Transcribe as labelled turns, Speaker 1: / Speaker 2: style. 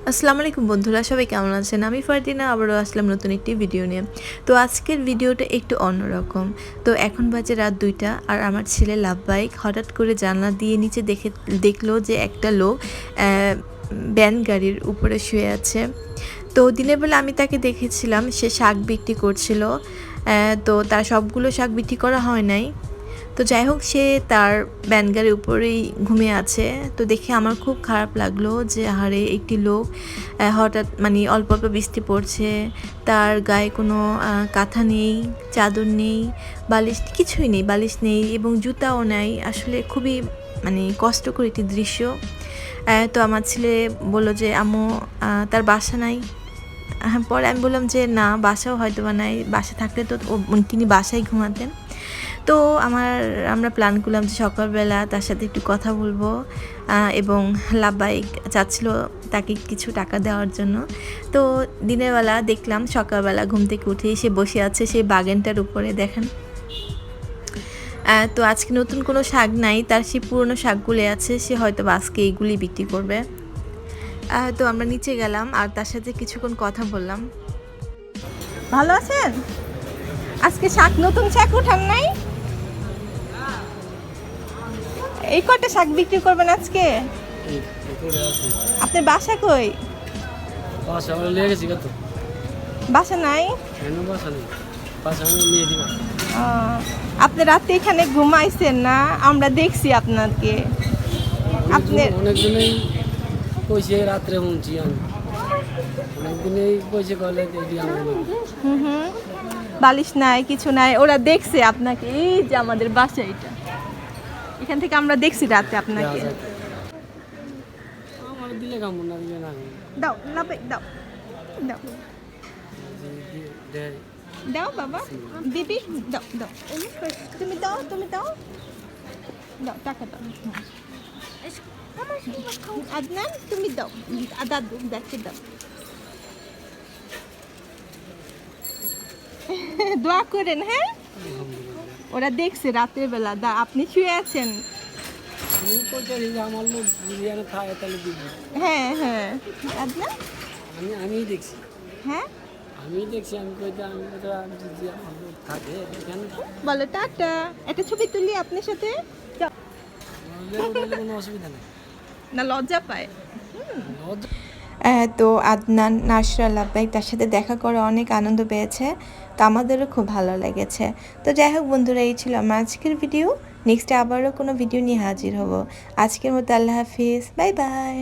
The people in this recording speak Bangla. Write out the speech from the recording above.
Speaker 1: আসসালামু আলাইকুম বন্ধুরা, সবাই কেমন আছেন? আমি ফারদিনা আবারও আসলাম নতুন একটি ভিডিও নিয়ে। তো আজকের ভিডিওটা একটু অন্যরকম। তো এখন বাজে রাত ২টা আর আমার ছেলে লাভবাহিক হঠাৎ করে জানলা দিয়ে নিচে দেখলো যে একটা লোক ভ্যান গাড়ির উপরে শুয়ে আছে। তো দিনের বেলা আমি তাকে দেখেছিলাম, সে শাক বিক্রি করছিল। তো তার সবগুলো শাক বিক্রি করা হয় নাই। তো যাই হোক, সে তার ভ্যানগাড়ির উপরেই ঘুমিয়ে আছে। তো দেখে আমার খুব খারাপ লাগলো যে আহারে একটি লোক হঠাৎ মানে অল্প অল্প বৃষ্টি পড়ছে, তার গায়ে কোনো কাঁথা নেই, চাদর নেই, বালিশ কিছুই নেই, বালিশ নেই এবং জুতাও নাই। আসলে খুবই মানে কষ্টকর একটি দৃশ্য। তো আমার ছেলে বললো যে আম্মু তার বাসা নাই। পরে আমি বললাম যে না, বাসাও হয়তো বা নাই, বাসা থাকলে তো তিনি বাসায় ঘুমাতেন। তো আমরা প্ল্যান করলাম যে সকালবেলা তার সাথে একটু কথা বলবো এবং লাভবাহিক চাচ্ছিল তাকে কিছু টাকা দেওয়ার জন্য। তো দিনের বেলা দেখলাম সকালবেলা ঘুম থেকে উঠে সে বসে আছে সেই বাগানটার উপরে, দেখেন। তো আজকে নতুন কোনো শাক নাই, তার সেই পুরনো শাকগুলি আছে, সে হয়তো আজকে এইগুলি বিক্রি করবে। তো আমরা নিচে গেলাম আর তার সাথে কিছুক্ষণ কথা বললাম।
Speaker 2: ভালো আছেন? আজকে শাক নতুন শাক উঠান নাই? এই কটা শাক বিক্রি করবেন আজকে? আপনার বাসা কই? বাসা নাই? আপনি রাতে এখানে ঘুমাইছেন না? আমরা দেখছি আপনাকে। আপনি
Speaker 3: অনেকদিনই কইছে রাত্রে শুনছি আমি, অনেকদিনই কইছে কলে দেখি আমি
Speaker 2: বালিশ নাই, কিছু নাই, ওরা দেখছে আপনাকে। এই যে আমাদের বাসা এটা, এখান থেকে আমরা দেখছি রাতে আপনাকে।
Speaker 3: আমার দিলে কেমন না দিলে না
Speaker 2: দাও লাভে দাও, দাও
Speaker 3: দেয়।
Speaker 2: দাও বাবা, দিদি দাও দাও, তুমি দাও, তুমি দাও, দাও টাকা দাও। আদনান তুমি দাও, দাদু দেখে দাও। দোয়া করেন, হ্যাঁ? ওরা দেখছে রাতের বেলা আপনি শুয়ে আছেন।
Speaker 3: আমি কইছি যে আমার লোক বিরিয়ানি খায় তাহলে দিবি।
Speaker 2: হ্যাঁ হ্যাঁ আদনান,
Speaker 3: আমি দেখছি,
Speaker 2: হ্যাঁ
Speaker 3: আমি দেখছি, আমি কইতে আমি তো যদি আমার লোক থাকে এখানে
Speaker 2: বলো টাটা, একটা ছবি তুলি আপনার সাথে। যাও।
Speaker 3: কোনো অসুবিধা নেই,
Speaker 2: না লজ্জা পায়?
Speaker 1: তো আদনান, নাসরা, লাভবাহিক তার সাথে দেখা করে অনেক আনন্দ পেয়েছে। তো আমাদেরও খুব ভালো লেগেছে। তো যাই হোক বন্ধুরা, এই ছিল আমার আজকের ভিডিও। নেক্সটে আবারও কোনো ভিডিও নিয়ে হাজির হব। আজকের মতো আল্লাহ হাফিজ, বাই বাই।